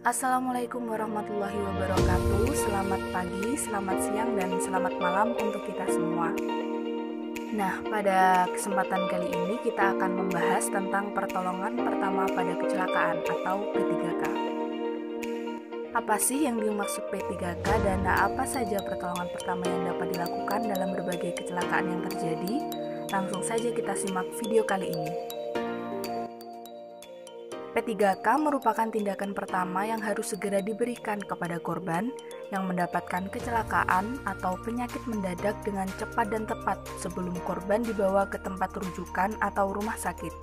Assalamualaikum warahmatullahi wabarakatuh. Selamat pagi, selamat siang, dan selamat malam untuk kita semua. Nah, pada kesempatan kali ini kita akan membahas tentang pertolongan pertama pada kecelakaan atau P3K. Apa sih yang dimaksud P3K dan apa saja pertolongan pertama yang dapat dilakukan dalam berbagai kecelakaan yang terjadi? Langsung saja kita simak video kali ini. P3K merupakan tindakan pertama yang harus segera diberikan kepada korban yang mendapatkan kecelakaan atau penyakit mendadak dengan cepat dan tepat sebelum korban dibawa ke tempat rujukan atau rumah sakit.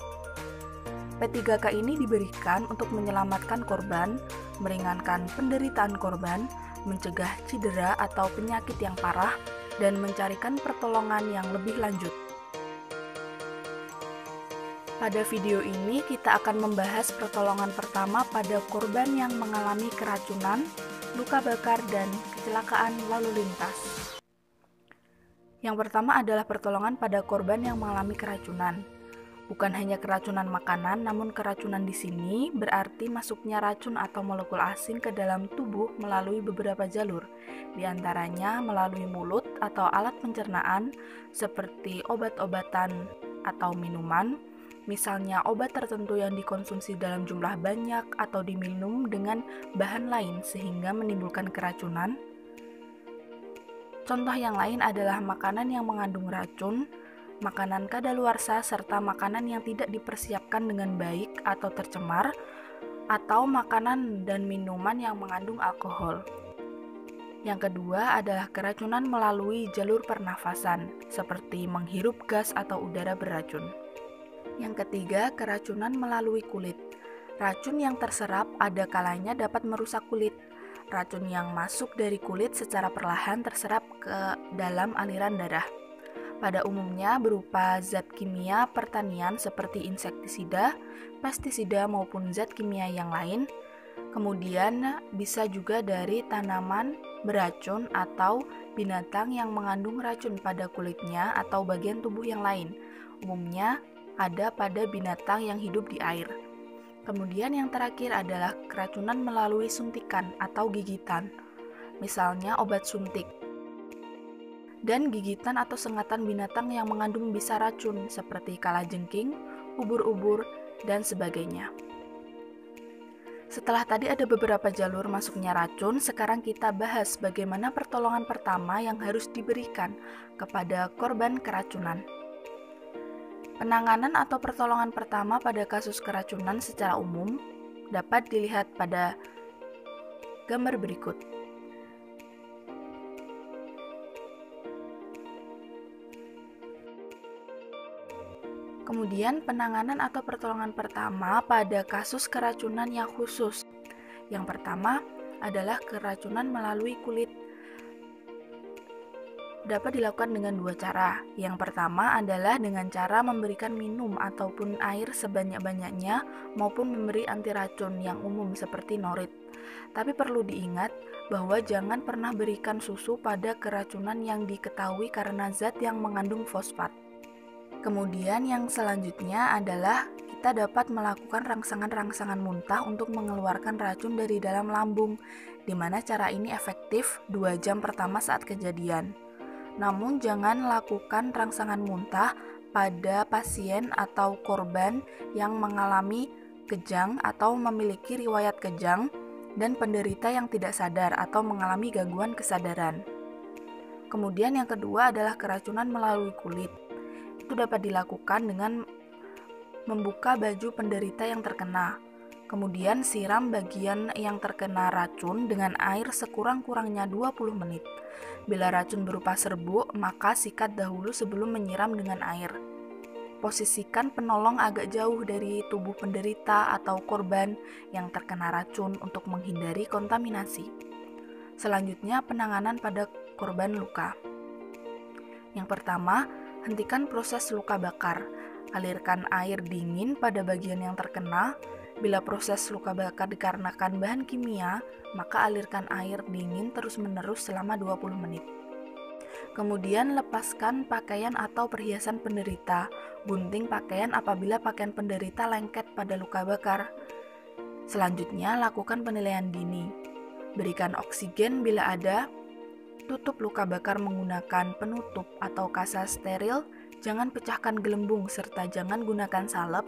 P3K ini diberikan untuk menyelamatkan korban, meringankan penderitaan korban, mencegah cedera atau penyakit yang parah, dan mencarikan pertolongan yang lebih lanjut. Pada video ini kita akan membahas pertolongan pertama pada korban yang mengalami keracunan, luka bakar, dan kecelakaan lalu lintas. Yang pertama adalah pertolongan pada korban yang mengalami keracunan. Bukan hanya keracunan makanan, namun keracunan di sini berarti masuknya racun atau molekul asing ke dalam tubuh melalui beberapa jalur, diantaranya melalui mulut atau alat pencernaan seperti obat-obatan atau minuman, misalnya obat tertentu yang dikonsumsi dalam jumlah banyak atau diminum dengan bahan lain sehingga menimbulkan keracunan. Contoh yang lain adalah makanan yang mengandung racun, makanan kadaluarsa, serta makanan yang tidak dipersiapkan dengan baik atau tercemar, atau makanan dan minuman yang mengandung alkohol. Yang kedua adalah keracunan melalui jalur pernafasan, seperti menghirup gas atau udara beracun. Yang ketiga, keracunan melalui kulit. Racun yang terserap ada kalanya dapat merusak kulit. Racun yang masuk dari kulit secara perlahan terserap ke dalam aliran darah. Pada umumnya berupa zat kimia pertanian seperti insektisida, pestisida maupun zat kimia yang lain. Kemudian bisa juga dari tanaman beracun atau binatang yang mengandung racun pada kulitnya atau bagian tubuh yang lain. Umumnya ada pada binatang yang hidup di air. Kemudian yang terakhir adalah keracunan melalui suntikan atau gigitan, misalnya obat suntik, dan gigitan atau sengatan binatang yang mengandung bisa racun seperti kalajengking, ubur-ubur, dan sebagainya. Setelah tadi ada beberapa jalur masuknya racun, sekarang kita bahas bagaimana pertolongan pertama yang harus diberikan kepada korban keracunan. Penanganan atau pertolongan pertama pada kasus keracunan secara umum dapat dilihat pada gambar berikut. Kemudian penanganan atau pertolongan pertama pada kasus keracunan yang khusus. Yang pertama adalah keracunan melalui kulit. Dapat dilakukan dengan dua cara. Yang pertama adalah dengan cara memberikan minum ataupun air sebanyak-banyaknya maupun memberi anti racun yang umum seperti norit. Tapi perlu diingat bahwa jangan pernah berikan susu pada keracunan yang diketahui karena zat yang mengandung fosfat. Kemudian yang selanjutnya adalah kita dapat melakukan rangsangan-rangsangan muntah untuk mengeluarkan racun dari dalam lambung, di mana cara ini efektif 2 jam pertama saat kejadian. Namun jangan lakukan rangsangan muntah pada pasien atau korban yang mengalami kejang atau memiliki riwayat kejang dan penderita yang tidak sadar atau mengalami gangguan kesadaran. Kemudian yang kedua adalah keracunan melalui kulit. Itu dapat dilakukan dengan membuka baju penderita yang terkena. Kemudian siram bagian yang terkena racun dengan air sekurang-kurangnya 20 menit. Bila racun berupa serbuk, maka sikat dahulu sebelum menyiram dengan air. Posisikan penolong agak jauh dari tubuh penderita atau korban yang terkena racun untuk menghindari kontaminasi. Selanjutnya, penanganan pada korban luka. Yang pertama, hentikan proses luka bakar. Alirkan air dingin pada bagian yang terkena. Bila proses luka bakar dikarenakan bahan kimia, maka alirkan air dingin terus-menerus selama 20 menit. Kemudian lepaskan pakaian atau perhiasan penderita. Gunting pakaian apabila pakaian penderita lengket pada luka bakar. Selanjutnya, lakukan penilaian dini. Berikan oksigen bila ada, tutup luka bakar menggunakan penutup atau kasa steril, jangan pecahkan gelembung serta jangan gunakan salep,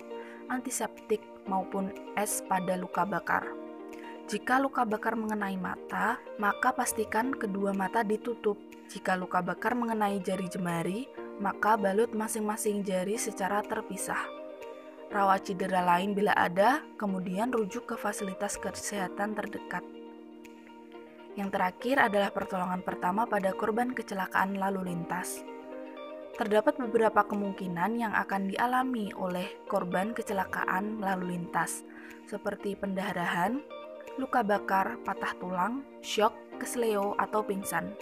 antiseptik maupun es pada luka bakar. Jika luka bakar mengenai mata, maka pastikan kedua mata ditutup. Jika luka bakar mengenai jari jemari, maka balut masing-masing jari secara terpisah. Rawat cedera lain bila ada, kemudian rujuk ke fasilitas kesehatan terdekat. Yang terakhir adalah pertolongan pertama pada korban kecelakaan lalu lintas. Terdapat beberapa kemungkinan yang akan dialami oleh korban kecelakaan lalu lintas, seperti pendarahan, luka bakar, patah tulang, syok, kesleo, atau pingsan.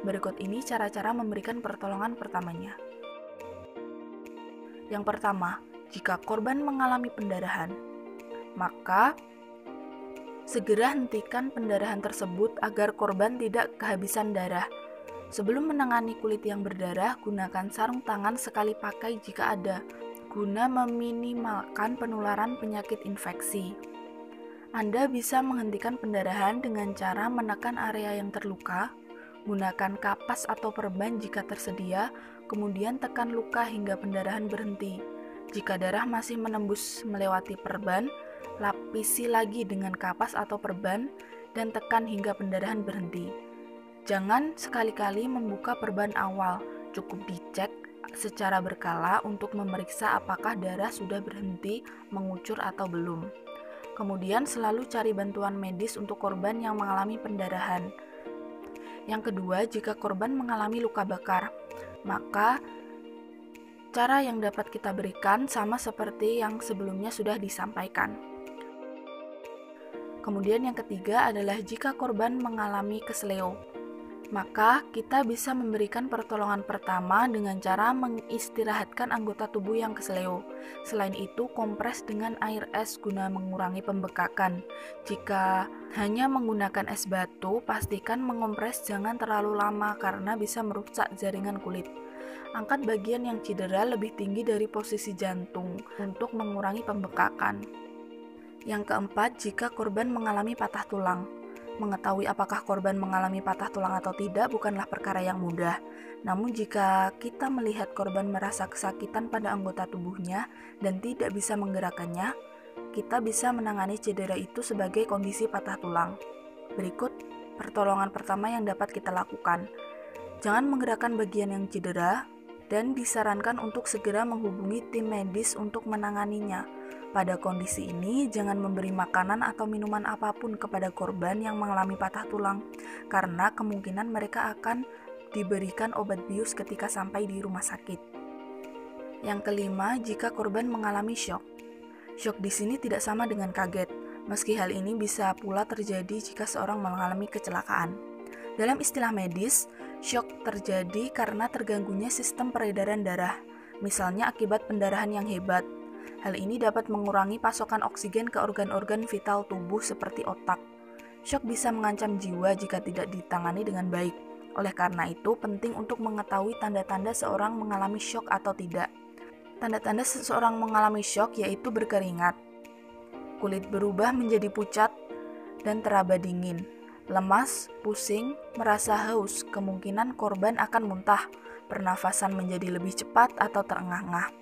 Berikut ini cara-cara memberikan pertolongan pertamanya. Yang pertama, jika korban mengalami pendarahan, maka segera hentikan pendarahan tersebut agar korban tidak kehabisan darah. Sebelum menangani kulit yang berdarah, gunakan sarung tangan sekali pakai jika ada, guna meminimalkan penularan penyakit infeksi. Anda bisa menghentikan pendarahan dengan cara menekan area yang terluka, gunakan kapas atau perban jika tersedia, kemudian tekan luka hingga pendarahan berhenti. Jika darah masih menembus melewati perban, lapisi lagi dengan kapas atau perban dan tekan hingga pendarahan berhenti. Jangan sekali-kali membuka perban awal, cukup dicek secara berkala untuk memeriksa apakah darah sudah berhenti mengucur atau belum. Kemudian selalu cari bantuan medis untuk korban yang mengalami pendarahan. Yang kedua, jika korban mengalami luka bakar, maka cara yang dapat kita berikan sama seperti yang sebelumnya sudah disampaikan. Kemudian yang ketiga adalah jika korban mengalami kesleo, maka kita bisa memberikan pertolongan pertama dengan cara mengistirahatkan anggota tubuh yang kesleo. Selain itu, kompres dengan air es guna mengurangi pembekakan. Jika hanya menggunakan es batu, pastikan mengompres jangan terlalu lama karena bisa merusak jaringan kulit. Angkat bagian yang cedera lebih tinggi dari posisi jantung untuk mengurangi pembekakan. Yang keempat, jika korban mengalami patah tulang. Mengetahui apakah korban mengalami patah tulang atau tidak bukanlah perkara yang mudah. Namun jika kita melihat korban merasa kesakitan pada anggota tubuhnya dan tidak bisa menggerakkannya, kita bisa menangani cedera itu sebagai kondisi patah tulang. Berikut pertolongan pertama yang dapat kita lakukan. Jangan menggerakkan bagian yang cedera, dan disarankan untuk segera menghubungi tim medis untuk menanganinya. Pada kondisi ini, jangan memberi makanan atau minuman apapun kepada korban yang mengalami patah tulang, karena kemungkinan mereka akan diberikan obat bius ketika sampai di rumah sakit. Yang kelima, jika korban mengalami syok. Syok di sini tidak sama dengan kaget, meski hal ini bisa pula terjadi jika seorang mengalami kecelakaan. Dalam istilah medis, syok terjadi karena terganggunya sistem peredaran darah, misalnya akibat pendarahan yang hebat. Hal ini dapat mengurangi pasokan oksigen ke organ-organ vital tubuh seperti otak. Syok bisa mengancam jiwa jika tidak ditangani dengan baik. Oleh karena itu, penting untuk mengetahui tanda-tanda seorang mengalami syok atau tidak. Tanda-tanda seseorang mengalami syok yaitu berkeringat, kulit berubah menjadi pucat dan teraba dingin, lemas, pusing, merasa haus, kemungkinan korban akan muntah, pernafasan menjadi lebih cepat atau terengah-engah.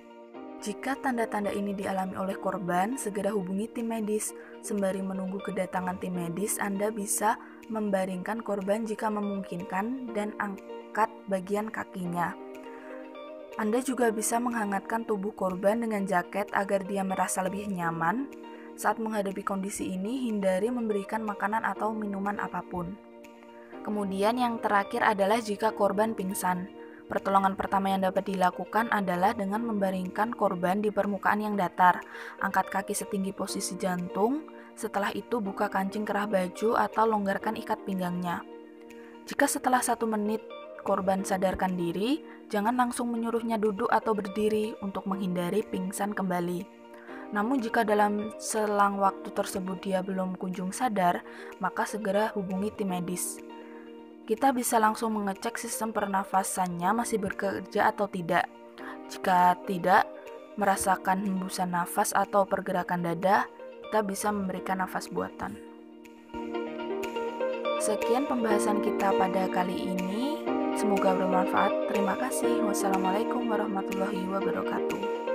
Jika tanda-tanda ini dialami oleh korban, segera hubungi tim medis. Sembari menunggu kedatangan tim medis, Anda bisa membaringkan korban jika memungkinkan dan angkat bagian kakinya. Anda juga bisa menghangatkan tubuh korban dengan jaket agar dia merasa lebih nyaman. Saat menghadapi kondisi ini, hindari memberikan makanan atau minuman apapun. Kemudian yang terakhir adalah jika korban pingsan. Pertolongan pertama yang dapat dilakukan adalah dengan membaringkan korban di permukaan yang datar. Angkat kaki setinggi posisi jantung, setelah itu buka kancing kerah baju atau longgarkan ikat pinggangnya. Jika setelah 1 menit korban sadarkan diri, jangan langsung menyuruhnya duduk atau berdiri untuk menghindari pingsan kembali. Namun jika dalam selang waktu tersebut dia belum kunjung sadar, maka segera hubungi tim medis. Kita bisa langsung mengecek sistem pernafasannya masih bekerja atau tidak. Jika tidak, merasakan hembusan nafas atau pergerakan dada, kita bisa memberikan nafas buatan. Sekian pembahasan kita pada kali ini. Semoga bermanfaat. Terima kasih. Wassalamualaikum warahmatullahi wabarakatuh.